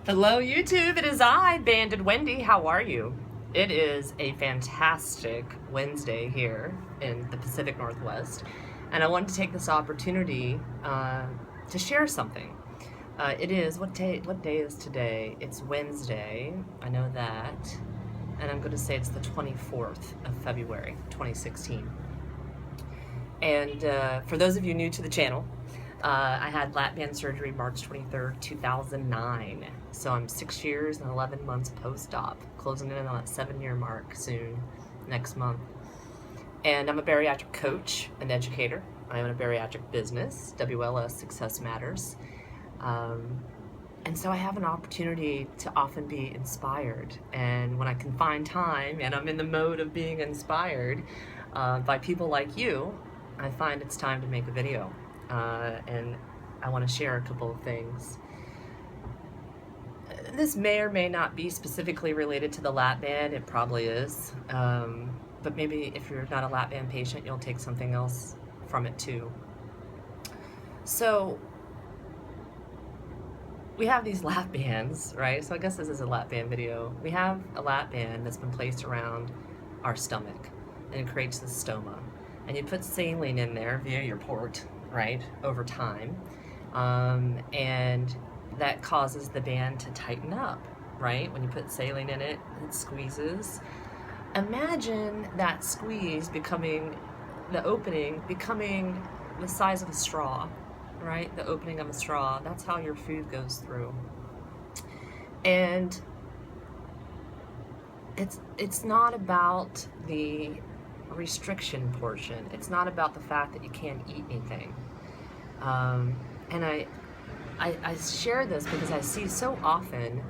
Hello YouTube, it is I, Banded Wendy. How are you? It is a fantastic Wednesday here in the Pacific Northwest, and I wanted to take this opportunity to share something. It is, what day is today? It's Wednesday, I know that, and I'm going to say it's the 24th of February, 2016. And for those of you new to the channel, I had LAPBAND surgery March 23rd, 2009. So I'm 6 years and 11 months post-op, closing in on that 7-year mark soon, next month. And I'm a bariatric coach and educator. I own a bariatric business, WLS Success Matters. And so I have an opportunity to often be inspired. And when I can find time and I'm in the mode of being inspired by people like you, I find it's time to make a video. And I want to share a couple of things. This may or may not be specifically related to the LAPBAND. It probably is. But maybe if you're not a LAPBAND patient, you'll take something else from it too. So we have these LAPBANDs, right? So I guess this is a LAPBAND video. We have a LAPBAND that's been placed around our stomach, and it creates the stoma. And you put saline in there via your port, right, over time, and that causes the band to tighten up, right? When you put saline in it, it squeezes. Imagine that squeeze becoming, the opening becoming the size of a straw, right? The opening of a straw. That's how your food goes through. And it's not about the restriction portion. It's not about the fact that you can't eat anything. And I share this because I see so often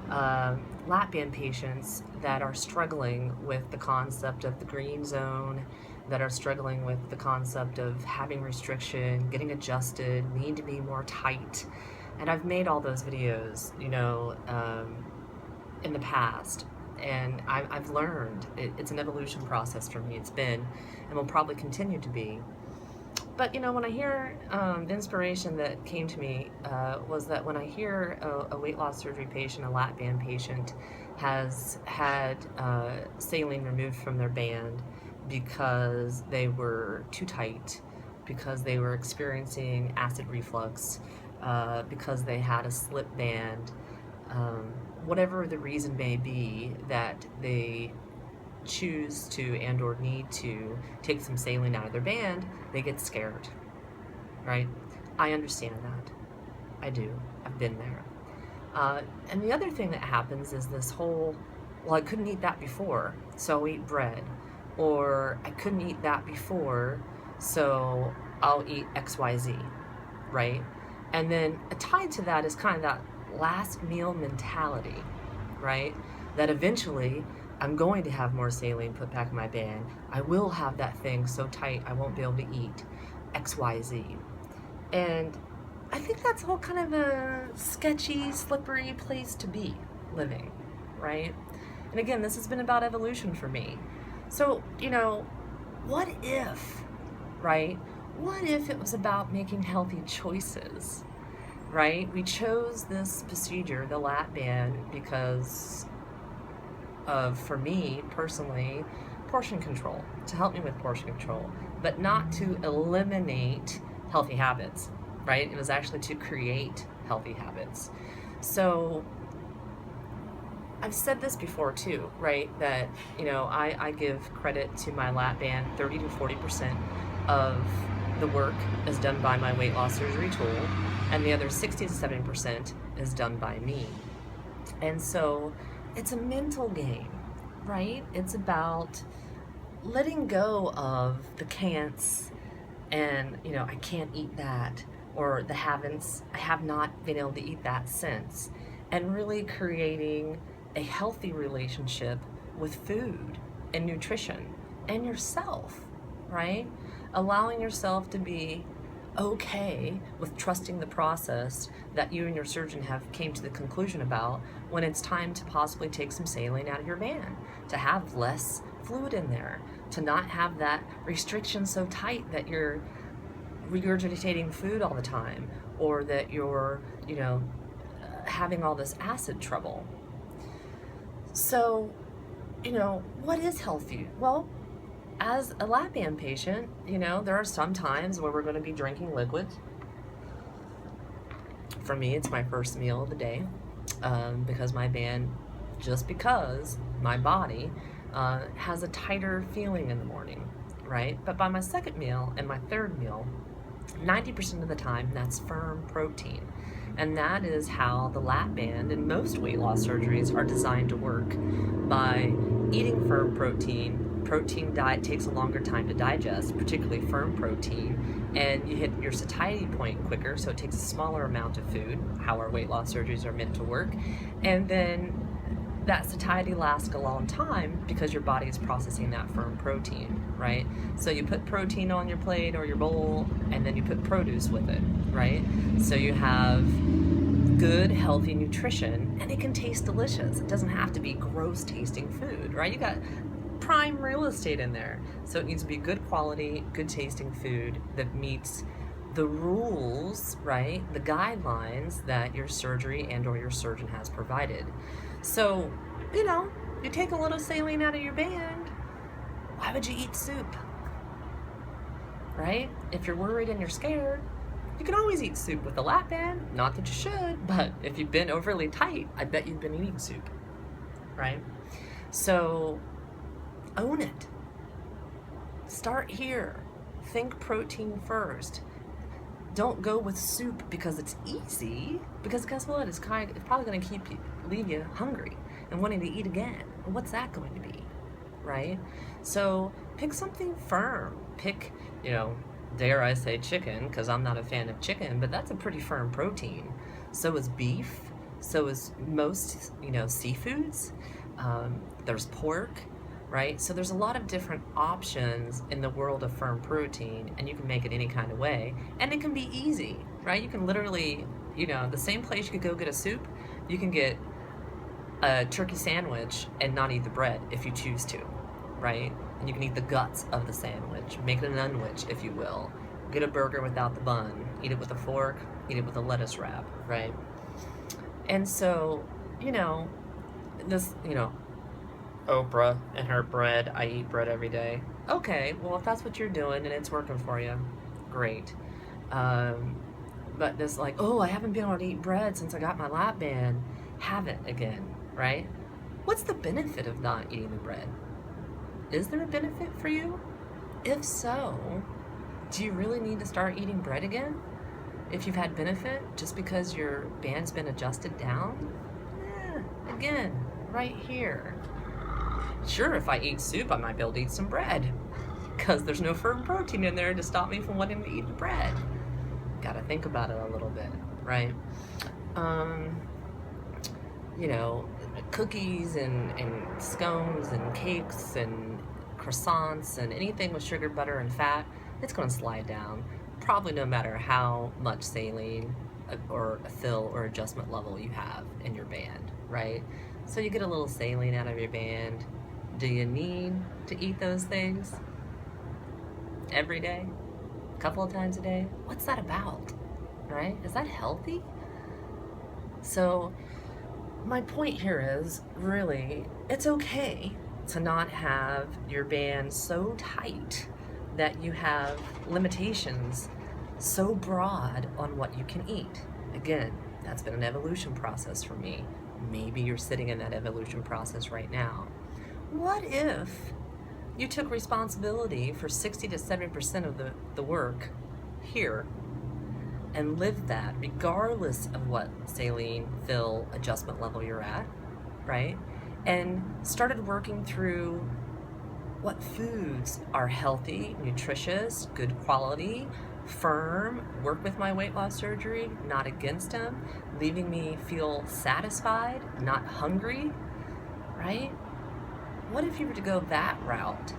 LAPBAND patients that are struggling with the concept of the green zone, that are struggling with the concept of having restriction, getting adjusted, need to be more tight. And I've made all those videos, you know, in the past. And I've learned, it's an evolution process for me. It's been, and will probably continue to be. But you know, when I hear, the inspiration that came to me was that when I hear a weight loss surgery patient, a LAPBAND patient, has had saline removed from their band because they were too tight, because they were experiencing acid reflux, because they had a slip band, whatever the reason may be that they choose to and or need to take some saline out of their band, they get scared, right? I understand that. I do. I've been there. And the other thing that happens is this whole, well, I couldn't eat that before, so I'll eat bread. Or I couldn't eat that before, so I'll eat XYZ, right? And then tied to that is kind of that last meal mentality, right? That eventually I'm going to have more saline put back in my band. I will have that thing so tight I won't be able to eat XYZ. And I think that's all kind of a sketchy, slippery place to be living, right? And again, this has been about evolution for me. So, you know, what if, right? What if it was about making healthy choices? Right? We chose this procedure, the LAPBAND, because of, for me personally, portion control, to help me with portion control, but not to eliminate healthy habits, right? It was actually to create healthy habits. So I've said this before too, right? That, you know, I give credit to my LAPBAND. 30 to 40% of the work is done by my weight loss surgery tool, and the other 60 to 70% is done by me. And so it's a mental game, right? It's about letting go of the can'ts and, you know, I can't eat that, or the haven'ts, I have not been able to eat that since, and really creating a healthy relationship with food and nutrition and yourself, right? Allowing yourself to be okay with trusting the process that you and your surgeon have came to the conclusion about when it's time to possibly take some saline out of your band, to have less fluid in there, to not have that restriction so tight that you're regurgitating food all the time, or that you're, you know, having all this acid trouble. So, what is healthy? Well, as a LAPBAND patient, there are some times where we're going to be drinking liquids. For me, it's my first meal of the day, because my body has a tighter feeling in the morning, right? But by my second meal and my third meal, 90% of the time, that's firm protein. And that is how the LAPBAND and most weight loss surgeries are designed to work. By eating firm protein diet takes a longer time to digest, particularly firm protein, and you hit your satiety point quicker, so it takes a smaller amount of food, how our weight loss surgeries are meant to work. And then that satiety lasts a long time because your body is processing that firm protein, right? So you put protein on your plate or your bowl, and then you put produce with it, right? So you have good, healthy nutrition, and it can taste delicious. It doesn't have to be gross tasting food, right? You got prime real estate in there. So it needs to be good quality, good tasting food that meets the rules, right? The guidelines that your surgery and or your surgeon has provided. So, you take a little saline out of your band, why would you eat soup? Right? If you're worried and you're scared, you can always eat soup with a LAPBAND. Not that you should, but if you've been overly tight, I bet you've been eating soup, right? So, own it. Start here. Think protein first. Don't go with soup because it's easy, because guess what? It's probably going to leave you hungry and wanting to eat again. And what's that going to be, right? So pick something firm. Pick, dare I say chicken, because I'm not a fan of chicken, but that's a pretty firm protein. So is beef. So is most, seafoods. There's pork. Right? So there's a lot of different options in the world of firm protein, and you can make it any kind of way, and it can be easy, right? You can literally, the same place you could go get a soup, you can get a turkey sandwich and not eat the bread if you choose to, right? And you can eat the guts of the sandwich, make it an unwich, if you will. Get a burger without the bun, eat it with a fork, eat it with a lettuce wrap, right? And so, this, Oprah and her bread. I eat bread every day. Okay, well, if that's what you're doing and it's working for you, great. But this I haven't been able to eat bread since I got my LAPBAND. Have it again, right? What's the benefit of not eating the bread? Is there a benefit for you? If so, do you really need to start eating bread again? If you've had benefit just because your band's been adjusted down? Again, right here. Sure, if I eat soup, I might be able to eat some bread, because there's no firm protein in there to stop me from wanting to eat the bread. Gotta think about it a little bit, right? Cookies and scones and cakes and croissants and anything with sugar, butter, and fat, it's going to slide down, probably no matter how much saline or a fill or adjustment level you have in your band, right? So you get a little saline out of your band. Do you need to eat those things every day? A couple of times a day? What's that about, right? Is that healthy? So my point here is, really, it's okay to not have your band so tight that you have limitations so broad on what you can eat. Again, that's been an evolution process for me. Maybe you're sitting in that evolution process right now. What if you took responsibility for 60 to 70% of the work here and lived that regardless of what saline, fill, adjustment level you're at, right? And started working through what foods are healthy, nutritious, good quality, firm, work with my weight loss surgery, not against them, leaving me feel satisfied, not hungry, right? What if you were to go that route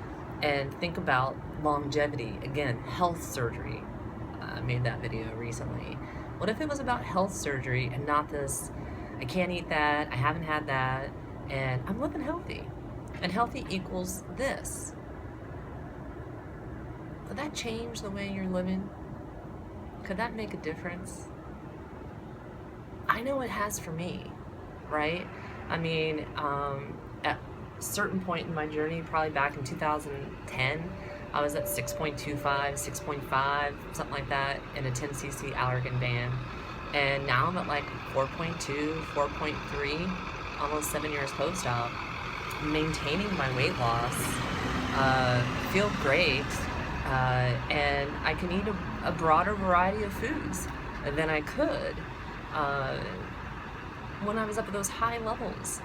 and think about longevity, again, health surgery? I made that video recently. What if it was about health surgery and not this, I can't eat that, I haven't had that, and I'm living healthy. And healthy equals this. Would that change the way you're living? Could that make a difference? I know it has for me, right? I mean, at a certain point in my journey, probably back in 2010, I was at 6.25, 6.5, something like that, in a 10cc Allergan band. And now I'm at like 4.2, 4.3, almost 7 years post-op, maintaining my weight loss, feel great, and I can eat a broader variety of foods than I could when I was up at those high levels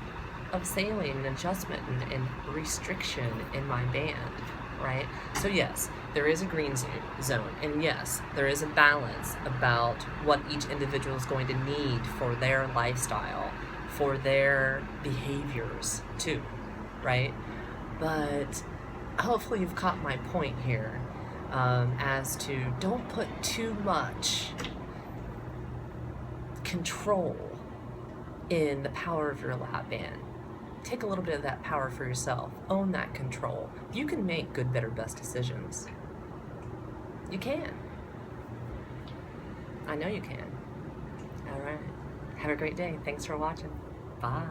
of saline and adjustment and restriction in my band, right? So yes, there is a green zone, and yes, there is a balance about what each individual is going to need for their lifestyle, for their behaviors too, right? But hopefully you've caught my point here, as to don't put too much control in the power of your lap band. Take a little bit of that power for yourself. Own that control. You can make good, better, best decisions. You can. I know you can. All right. Have a great day. Thanks for watching. Bye.